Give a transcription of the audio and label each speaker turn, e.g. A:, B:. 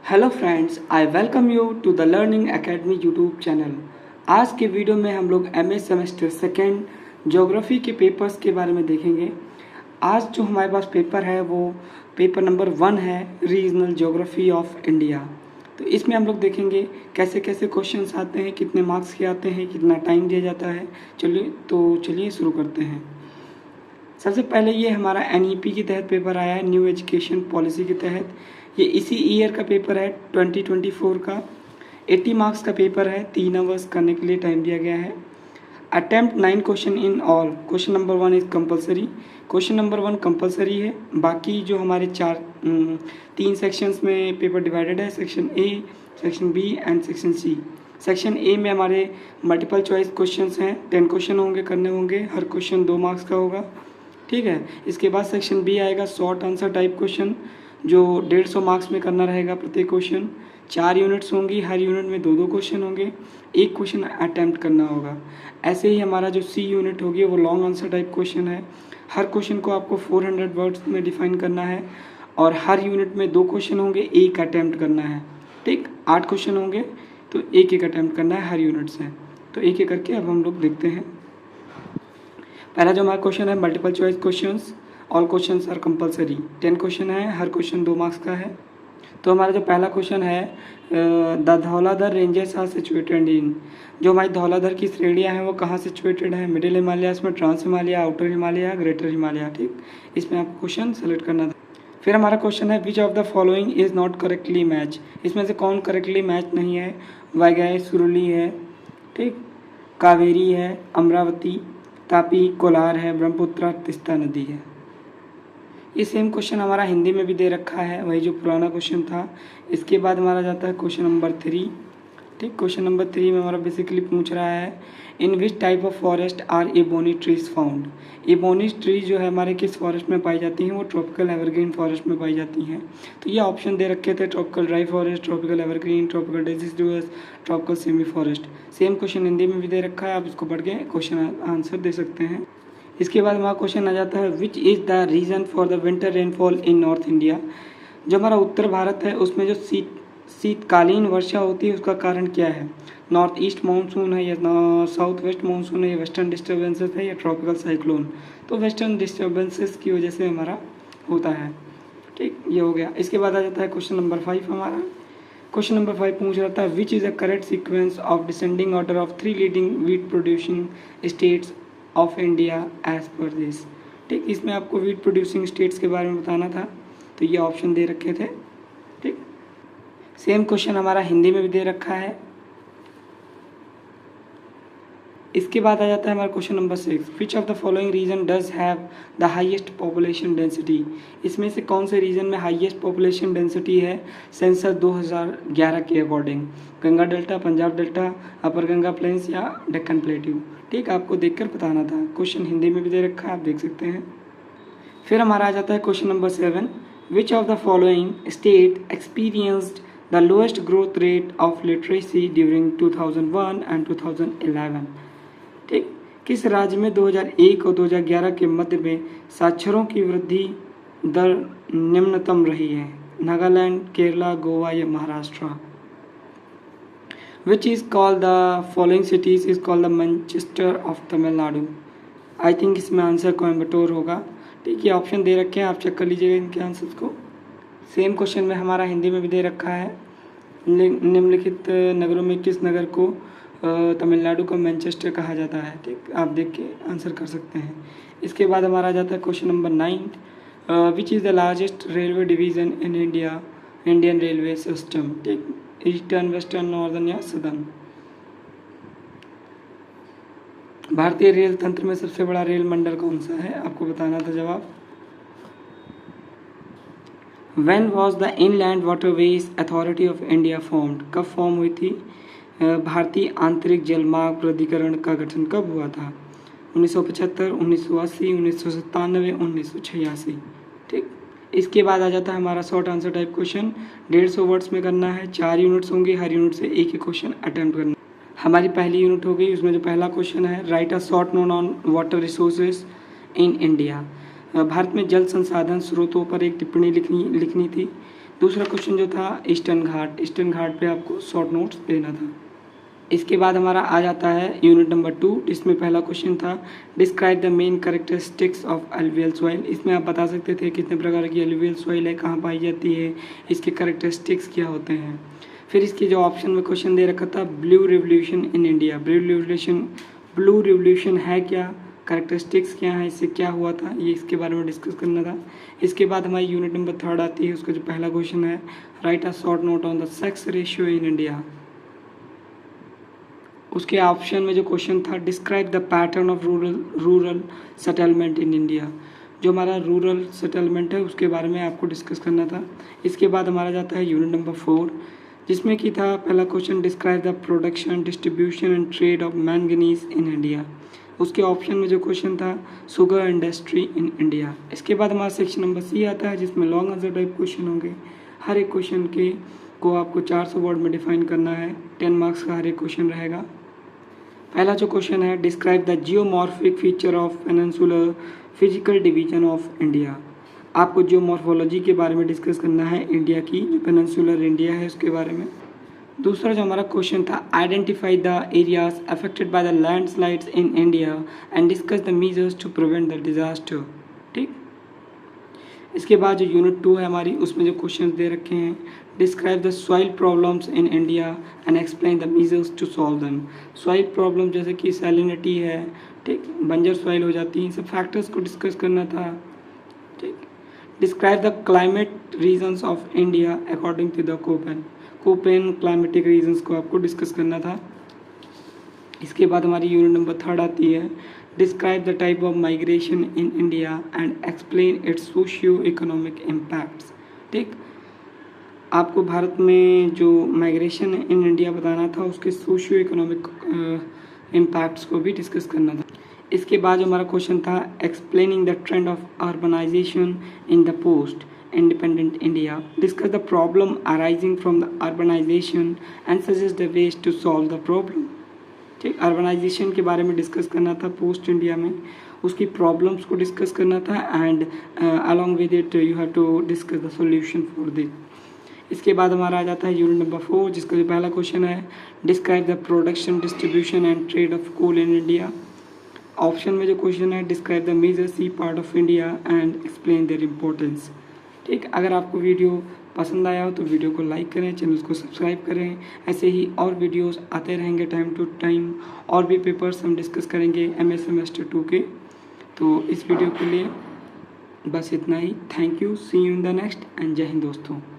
A: Hello friends, I welcome you to the Learning Academy YouTube channel. आज के video में हम लोग एमए सेमेस्टर सेकेंड ज्योग्राफी के पेपर्स के बारे में देखेंगे। आज जो हमारे पास पेपर है वो पेपर नंबर 1 है, रीजनल ज्योग्राफी ऑफ इंडिया। तो इसमें हम लोग देखेंगे कैसे कैसे क्वेश्चंस आते हैं, कितने मार्क्स के आते हैं, कितना टाइम दिया जाता है। चलिए शुरू करते हैं। सबसे पहले ये हमारा एनईपी के तहत पेपर आया है, न्यू एजुकेशन पॉलिसी के तहत। ये इसी ईयर का पेपर है 2024 का। 80 मार्क्स का पेपर है, 3 आवर्स करने के लिए टाइम दिया गया है। Attempt 9 question in all. Question number 1 is compulsory. Question number 1 compulsory है। बाकी जो हमारे 3 सेक्शंस में पेपर डिवाइडेड है, section A, section B and section C. Section A में हमारे मल्टीपल चॉइस क्वेश्चंस हैं, 10 क्वेश्चन करने होंगे, हर क्वेश्चन 2 मार्क्स का होगा। ठीक है। इसके बाद सेक्शन बी आएगा, शॉर्ट आंसर टाइप क्वेश्चन, जो 150 मार्क्स में करना रहेगा प्रत्येक क्वेश्चन। 4 यूनिट्स होंगी, हर यूनिट में 2-2 क्वेश्चन होंगे, 1 क्वेश्चन अटैम्प्ट करना होगा। ऐसे ही हमारा जो सी यूनिट होगी वो लॉन्ग आंसर टाइप क्वेश्चन है। हर क्वेश्चन को आपको 400 वर्ड्स में डिफाइन करना है और हर यूनिट में 2 क्वेश्चन होंगे, 1 अटैम्प्ट करना है। ठीक, 8 क्वेश्चन होंगे तो 1-1 अटैम्प्ट करना है हर यूनिट से। तो एक एक करके अब हम लोग देखते हैं। पहला जो हमारा क्वेश्चन है multiple choice questions, all questions are compulsory. 10 question है, हर क्वेश्चन 2 मार्क्स का है। तो हमारा जो पहला क्वेश्चन है, the Dhauladhar ranges are situated in. जो हमारी धौलाधर की श्रेणियाँ हैं वो कहाँ सिचुएटेड है? मिडिल हिमालयाज में, trans Himalaya, outer Himalaya, greater Himalaya. ठीक, इसमें आपको क्वेश्चन सेलेक्ट करना था। फिर हमारा क्वेश्चन है, विच of the following is not correctly match. इसमें से कौन करेक्टली मैच नहीं है? वैगै, सुरुली है, ठीक, कावेरी है, अमरावती, तापी, कोलार है, ब्रह्मपुत्र, तीस्ता नदी है। ये सेम क्वेश्चन हमारा हिंदी में भी दे रखा है, वही जो पुराना क्वेश्चन था। इसके बाद हमारा जाता है क्वेश्चन नंबर 3। ठीक, क्वेश्चन नंबर 3 में हमारा बेसिकली पूछ रहा है, in which type of forest are ebony trees found. Ebony trees जो है हमारे किस फॉरेस्ट में पाई जाती हैं? वो ट्रॉपिकल एवरग्रीन फॉरेस्ट में पाई जाती हैं। तो ये ऑप्शन दे रखे थे, tropical dry forest, tropical evergreen, tropical deciduous, tropical semi forest. Same question Hindi में भी दे रखा है, आप इसको पढ़ के क्वेश्चन आंसर दे सकते हैं। इसके बाद हमारा क्वेश्चन आ जाता है, विच is the reason for the winter rainfall in north India. जो हमारा उत्तर भारत है उसमें जो शीतकालीन वर्षा होती है उसका कारण क्या है? नॉर्थ ईस्ट मानसून है या साउथ वेस्ट मानसून है या वेस्टर्न डिस्टर्बेंसेस है या ट्रॉपिकल साइक्लोन। तो वेस्टर्न डिस्टर्बेंसेस की वजह से हमारा होता है। ठीक, ये हो गया। इसके बाद आ जाता है क्वेश्चन नंबर 5 हमारा। क्वेश्चन नंबर 5 पूछ रहा था, which is the correct sequence of descending order of 3 leading wheat producing states of India as per this. ठीक, इसमें आपको वीट प्रोड्यूसिंग स्टेट्स के बारे में बताना था, तो ये ऑप्शन दे रखे थे। ठीक, सेम क्वेश्चन हमारा हिंदी में भी दे रखा है। इसके बाद आ जाता है हमारा question number 6, which of the following region does have the highest population density. इसमें से कौन से रीजन में हाईएस्ट पॉपुलेशन डेंसिटी है सेंसस 2011 के according? Ganga delta, Punjab delta, upper Ganga plains या डेक्कन प्लेट्यू। ठीक, आपको देखकर बताना था। क्वेश्चन हिंदी में भी दे रखा है, आप देख सकते हैं। फिर हमारा आ जाता है question number 7, which of the following state experienced the lowest growth rate of literacy during 2001 and 2011। ठीक, किस राज्य में 2001 और 2011 के मध्य में साक्षरों की वृद्धि दर निम्नतम रही है? नागालैंड, केरला, गोवा या Maharashtra. Which is called the following cities is called the Manchester of Tamil Nadu. I think इसमें आंसर कोयम्बटूर होगा। ठीक, ये ऑप्शन दे रखे हैं, आप चेक कर लीजिएगा इनके आंसर्स को। सेम क्वेश्चन में हमारा हिंदी में भी दे रखा है, निम्नलिखित नगरों में किस नगर को तमिलनाडु का मैनचेस्टर कहा जाता है? ठीक, आप देख के आंसर कर सकते हैं। इसके बाद हमारा जाता है question number 9, which is the largest railway division in India, Indian railway system. ठीक, ईस्टर्न, वेस्टर्न, नॉर्दर्न या सदर्न। भारतीय रेल तंत्र में सबसे बड़ा रेल मंडल कौन सा है? आपको बताना था जवाब। When was the Inland Waterways Authority of India formed? कब फॉर्म हुई थी? भारतीय आंतरिक जलमार्ग प्राधिकरण का गठन कब हुआ था? 1975, 1980, 1997, 1986। ठीक, इसके बाद आ जाता है हमारा short answer type question. 150 words में करना है, 4 यूनिट्स होंगे, हर यूनिट से एक ही क्वेश्चन अटेम्प्ट करना है। हमारी पहली यूनिट हो गई, उसमें जो पहला क्वेश्चन है, right a short note on water resources in India. Bharat में जल संसाधन स्रोतों पर एक टिप्पणी लिखनी थी। दूसरा क्वेश्चन जो था ईस्टर्न घाट पे आपको शॉर्ट नोट्स देना था। इसके बाद हमारा आ जाता है यूनिट नंबर 2, इसमें पहला क्वेश्चन था describe the main characteristics of alluvial soil. इसमें आप बता सकते थे कितने प्रकार की एलुवियल सॉइल है, कहाँ पाई जाती है, इसके कैरेक्टरिस्टिक्स क्या होते हैं। फिर इसके जो ऑप्शन में क्वेश्चन दे रखा था blue revolution in India. Blue revolution है क्या, कैरेक्टरिस्टिक्स क्या है, इससे क्या हुआ था, ये इसके बारे में डिस्कस करना था। इसके बाद हमारी यूनिट नंबर 3 आती है, उसका जो पहला क्वेश्चन है right a short note on the sex ratio in India. उसके ऑप्शन में जो क्वेश्चन था describe the pattern of rural settlement in India. जो हमारा रूरल सेटलमेंट है उसके बारे में आपको डिस्कस करना था। इसके बाद हमारा जाता है यूनिट नंबर 4, जिसमें कि था पहला question describe the production distribution and trade of manganese in India. उसके ऑप्शन में जो क्वेश्चन था शुगर इंडस्ट्री इन इंडिया। इसके बाद हमारा सेक्शन नंबर C आता है, जिसमें लॉन्ग आंसर टाइप क्वेश्चन होंगे। हर एक क्वेश्चन के को आपको 400 वर्ड में डिफाइन करना है, 10 मार्क्स का हर एक क्वेश्चन रहेगा। पहला जो क्वेश्चन है describe the geomorphic feature of peninsular physical division of India. आपको जियोमॉर्फोलॉजी के बारे में डिस्कस करना है इंडिया की, जो पेनिनसुलर इंडिया है उसके बारे में। दूसरा जो हमारा क्वेश्चन था identify the areas affected by the landslides in India and discuss the measures to prevent the disaster. ठीक, इसके बाद जो यूनिट 2 है हमारी, उसमें जो क्वेश्चन दे रखे हैं describe the soil problems in India and explain the measures to solve them. Soil problem जैसे कि सैलिनिटी है, ठीक, बंजर सॉइल हो जाती है, इन सब फैक्टर्स को डिस्कस करना था। ठीक, describe the climate regions of India according to the Koppen climatic regions को आपको डिस्कस करना था। इसके बाद हमारी यूनिट नंबर 3 आती है describe the type of migration in India and explain it's socio economic impacts. ठीक, आपको भारत में जो माइग्रेशन इन इंडिया बताना था, उसके सोशियो इकोनॉमिक इम्पैक्ट्स को भी डिस्कस करना था। इसके बाद जो हमारा क्वेश्चन था explaining the trend of urbanisation in the post independent India, discuss the problem arising from the urbanisation and suggest the ways to solve the problem. ठीक, अर्बनाइजेशन के बारे में डिस्कस करना था पोस्ट इंडिया में, उसकी प्रॉब्लम्स को डिस्कस करना था and along with it you have to discuss the solution for this. इसके बाद हमारा आ जाता है यूनिट नंबर 4, जिसका जो पहला क्वेश्चन है describe the production distribution and trade of coal in India. Option में जो क्वेश्चन है describe the major sea part of India and explain their importance. ठीक, अगर आपको वीडियो पसंद आया हो तो वीडियो को लाइक करें, चैनल को सब्सक्राइब करें। ऐसे ही और वीडियोस आते रहेंगे टाइम टू टाइम, और भी पेपर्स हम डिस्कस करेंगे MA सेमेस्टर 2 के। तो इस वीडियो के लिए बस इतना ही। Thank you, see you in the next and Jai Hind दोस्तों।